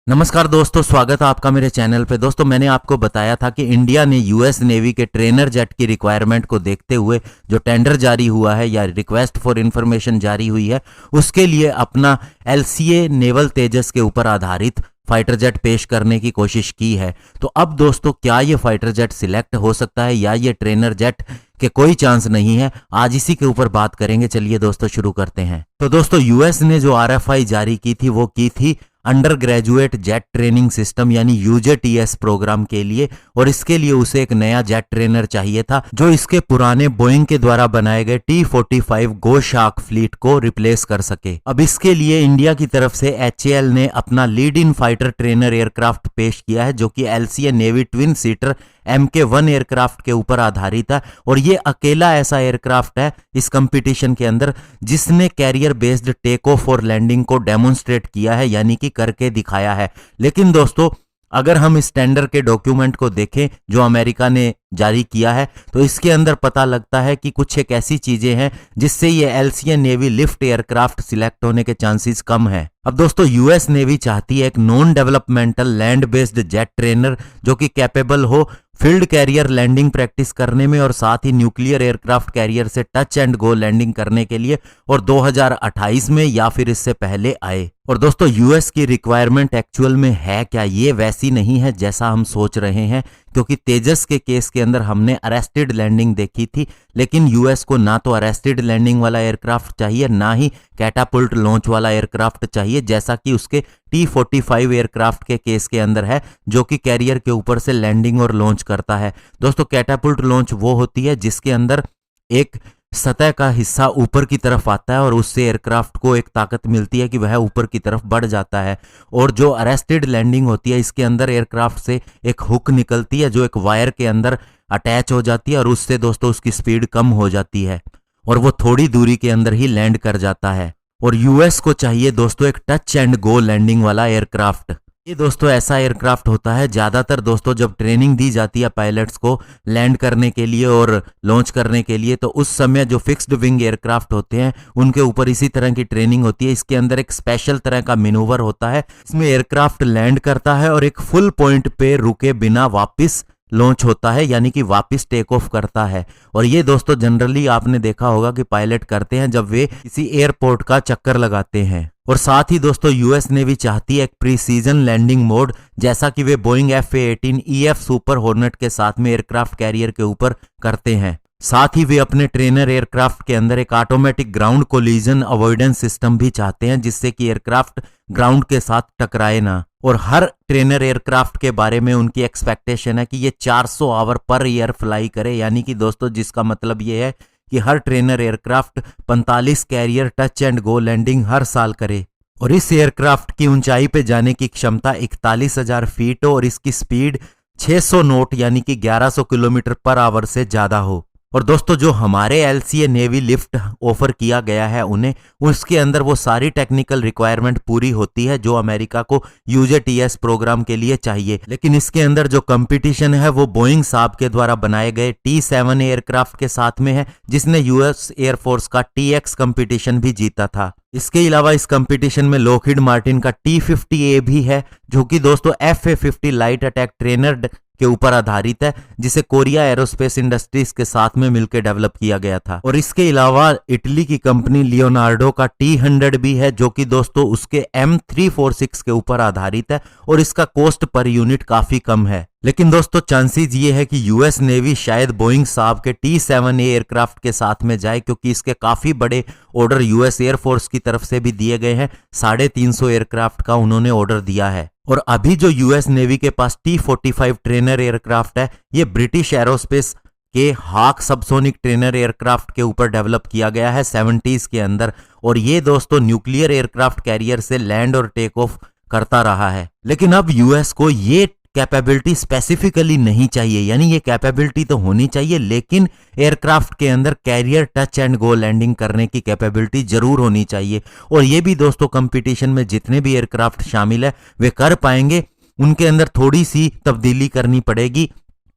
नमस्कार दोस्तों, स्वागत है आपका मेरे चैनल पे। दोस्तों, मैंने आपको बताया था कि इंडिया ने यूएस नेवी के ट्रेनर जेट की रिक्वायरमेंट को देखते हुए जो टेंडर जारी हुआ है या रिक्वेस्ट फॉर इंफॉर्मेशन जारी हुई है, उसके लिए अपना एलसीए नेवल तेजस के ऊपर आधारित फाइटर जेट पेश करने की कोशिश की है। तो अब दोस्तों, क्या ये फाइटर जेट सिलेक्ट हो सकता है या ये ट्रेनर जेट के कोई चांस नहीं है? आज इसी के ऊपर बात करेंगे। चलिए दोस्तों, शुरू करते हैं। तो दोस्तों, यूएस ने जो आरएफआई जारी की थी वो की थी under graduate jet training system यानी यूजेटीएस प्रोग्राम के लिए, और इसके लिए उसे एक नया जेट ट्रेनर चाहिए था जो इसके पुराने बोइंग के द्वारा बनाए गए T-45 गो शार्क फ्लीट को रिप्लेस कर सके। अब इसके लिए इंडिया की तरफ से एचएएल ने अपना lead in fighter trainer aircraft पेश किया है, जो कि LCA navy twin seater MK1 aircraft के ऊपर आधारित है। और ये अकेला ऐसा एयरक्राफ्ट है इस कंपटीशन के अंदर जिसने कैरियर बेस्ड टेक ऑफ और लैंडिंग को डेमोन्स्ट्रेट किया है, यानी कि करके दिखाया है। लेकिन दोस्तों, अगर हम इस टेंडर के डॉक्यूमेंट को देखें जो अमेरिका ने जारी किया है, तो इसके अंदर पता लगता है कि कुछ एक ऐसी चीजें हैं जिससे ये LCA navy lift aircraft select होने के चांसेस कम है। अब दोस्तों, यूएस नेवी चाहती है एक non developmental land based jet trainer जो कि कैपेबल हो फील्ड कैरियर लैंडिंग प्रैक्टिस करने में, और साथ ही न्यूक्लियर एयरक्राफ्ट कैरियर से टच एंड गो लैंडिंग करने के लिए, और 2028 में या फिर इससे पहले आए। और दोस्तों, यूएस की रिक्वायरमेंट एक्चुअल में है क्या? ये वैसी नहीं है जैसा हम सोच रहे हैं, क्योंकि तेजस के केस के अंदर हमने अरेस्टेड लैंडिंग देखी थी, लेकिन यूएस को ना तो अरेस्टेड लैंडिंग वाला एयरक्राफ्ट चाहिए, ना ही कैटापुल्ट लॉन्च वाला एयरक्राफ्ट चाहिए, जैसा कि उसके T-45 एयरक्राफ्ट के केस के अंदर है, जो कि कैरियर के ऊपर से लैंडिंग और लॉन्च करता है। दोस्तों, कैटापुल्ट लॉन्च वो होती है जिसके अंदर एक सतह का हिस्सा ऊपर की तरफ आता है और उससे एयरक्राफ्ट को एक ताकत मिलती है कि वह ऊपर की तरफ बढ़ जाता है। और जो अरेस्टेड लैंडिंग होती है, इसके अंदर एयरक्राफ्ट से एक हुक निकलती है जो एक वायर के अंदर अटैच हो जाती है, और उससे दोस्तों उसकी स्पीड कम हो जाती है और वो थोड़ी दूरी के अंदर ही लैंड कर जाता है। और यूएस को चाहिए दोस्तों एक टच एंड गो लैंडिंग वाला एयरक्राफ्ट। ये दोस्तों ऐसा एयरक्राफ्ट होता है, ज्यादातर दोस्तों जब ट्रेनिंग दी जाती है पायलट्स को लैंड करने के लिए और लॉन्च करने के लिए, तो उस समय जो फिक्स्ड विंग एयरक्राफ्ट होते हैं उनके ऊपर इसी तरह की ट्रेनिंग होती है। इसके अंदर एक स्पेशल तरह का मैनूवर होता है, इसमें एयरक्राफ्ट लैंड करता है और एक फुल पॉइंट पे रुके बिना वापस लॉन्च होता है, यानी कि वापस टेक ऑफ करता है। और ये दोस्तों जनरली आपने देखा होगा कि पायलट करते हैं जब वे किसी एयरपोर्ट का चक्कर लगाते हैं। और साथ ही दोस्तों, यूएस नेवी चाहती है एक प्रीसीजन लैंडिंग मोड, जैसा कि वे Boeing FA-18 EF Super Hornet के साथ में एयरक्राफ्ट कैरियर के ऊपर करते हैं। साथ ही वे अपने ट्रेनर एयरक्राफ्ट के अंदर एक automatic ground collision avoidance system भी चाहते हैं, जिससे कि एयरक्राफ्ट ग्राउंड के साथ टकराए ना। और हर ट्रेनर एयरक्राफ्ट के बारे में उनकी एक्सपेक्टेशन है कि ये 400 आवर पर ईयर फ्लाई करे, यानी कि दोस्तों जिसका मतलब ये है कि हर trainer aircraft 45 carrier touch and go landing हर साल करे। और इस एयरक्राफ्ट की ऊंचाई पे जाने की क्षमता 41,000 फीट हो और इसकी स्पीड 600 नॉट यानी कि 1100 किलोमीटर पर आवर से ज्यादा हो। और दोस्तों, जो हमारे एलसीए नेवी लिफ्ट ऑफर किया गया है उन्हें, उसके अंदर वो सारी टेक्निकल रिक्वायरमेंट पूरी होती है जो अमेरिका को यूजेटीएस प्रोग्राम के लिए चाहिए। लेकिन इसके अंदर जो कंपटीशन है वो बोइंग साहब के द्वारा बनाए गए T-7 एयरक्राफ्ट के साथ में है, जिसने यूएस एयरफोर्स का TX कंपटीशन भी जीता था। इसके अलावा इस कंपटीशन में लॉकहीड मार्टिन का T-50A भी है, जो कि दोस्तों FA-50 लाइट अटैक ट्रेनर के ऊपर आधारित है, जिसे कोरिया एरोस्पेस इंडस्ट्रीज के साथ में मिलकर डेवलप किया गया था। और इसके अलावा इटली की कंपनी लियोनार्डो का T-100 भी है, जो कि दोस्तों उसके M346 के ऊपर आधारित है और इसका कॉस्ट पर यूनिट काफी कम है। लेकिन दोस्तों, चांसेस ये है कि यूएस नेवी शायद बोइंग साहब के T-7A एयरक्राफ्ट के साथ में जाए, क्योंकि इसके काफी बड़े ऑर्डर यूएस एयरफोर्स की तरफ से भी दिए गए हैं। 350 एयरक्राफ्ट का उन्होंने ऑर्डर दिया है। और अभी जो यूएस नेवी के पास T-45 ट्रेनर एयरक्राफ्ट है, ये ब्रिटिश एरोस्पेस के हाक सबसोनिक ट्रेनर एयरक्राफ्ट के ऊपर डेवलप किया गया है 70s के अंदर। और ये दोस्तों न्यूक्लियर एयरक्राफ्ट कैरियर से लैंड और टेक ऑफ करता रहा है। लेकिन अब यूएस को ये कैपेबिलिटी स्पेसिफिकली नहीं चाहिए, यानी ये कैपेबिलिटी तो होनी चाहिए, लेकिन एयरक्राफ्ट के अंदर carrier touch and go landing करने की कैपेबिलिटी जरूर होनी चाहिए। और ये भी दोस्तों कंपटीशन में जितने भी एयरक्राफ्ट शामिल है वे कर पाएंगे, उनके अंदर थोड़ी सी तब्दीली करनी पड़ेगी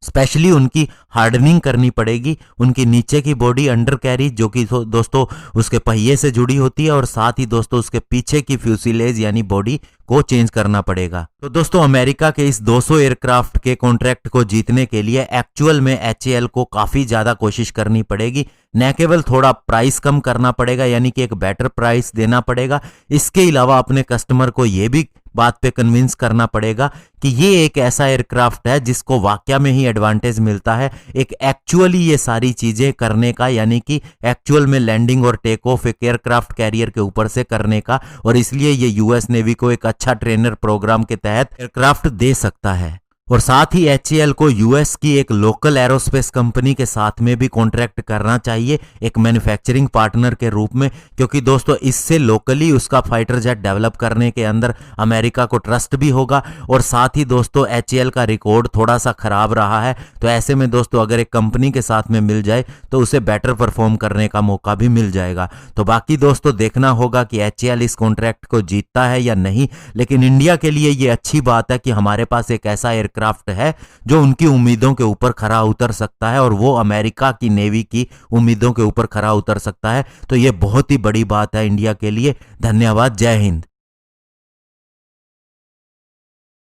स्पेशली उनकी हार्डनिंग करनी पड़ेगी, उनकी नीचे की बॉडी अंडर कैरिज जो कि दोस्तों उसके पहिए से जुड़ी होती है, और साथ ही दोस्तों उसके पीछे की फ्यूसिलेज यानी बॉडी को चेंज करना पड़ेगा। तो दोस्तों अमेरिका के इस 200 एयरक्राफ्ट के कॉन्ट्रैक्ट को जीतने के लिए एक्चुअल में HAL को काफी ज्यादा कोशिश करनी पड़ेगी, न केवल थोड़ा प्राइस कम करना पड़ेगा यानी कि एक बेटर प्राइस देना पड़ेगा, इसके अलावा अपने कस्टमर को यह भी बात पे कन्विंस करना पड़ेगा कि ये एक ऐसा एयरक्राफ्ट है जिसको वाकया में ही एडवांटेज मिलता है एक एक्चुअली ये सारी चीजें करने का, यानी कि एक्चुअल में लैंडिंग और टेक ऑफ एक एयरक्राफ्ट कैरियर के ऊपर से करने का, और इसलिए ये यूएस नेवी को एक अच्छा ट्रेनर प्रोग्राम के तहत एयरक्राफ्ट दे सकता है। और साथ ही HAL को यूएस की एक लोकल एरोस्पेस कंपनी के साथ में भी कॉन्ट्रैक्ट करना चाहिए एक मैन्युफैक्चरिंग पार्टनर के रूप में, क्योंकि दोस्तों इससे लोकली उसका फाइटर जेट डेवलप करने के अंदर अमेरिका को ट्रस्ट भी होगा। और साथ ही दोस्तों HAL का रिकॉर्ड थोड़ा सा खराब रहा है, तो ऐसे में दोस्तों अगर एक कंपनी के साथ में मिल जाए तो उसे बेटर परफॉर्म करने का मौका भी मिल जाएगा। तो बाकी दोस्तों देखना होगा कि HAL इस कॉन्ट्रैक्ट को जीतता है या नहीं, लेकिन इंडिया के लिए ये अच्छी बात है कि हमारे पास एक ऐसा एयरक्राफ्ट है जो उनकी उम्मीदों के ऊपर खरा उतर सकता है, और वो अमेरिका की नेवी की उम्मीदों के ऊपर खरा उतर सकता है। तो ये बहुत ही बड़ी बात है इंडिया के लिए। धन्यवाद। जय हिंद।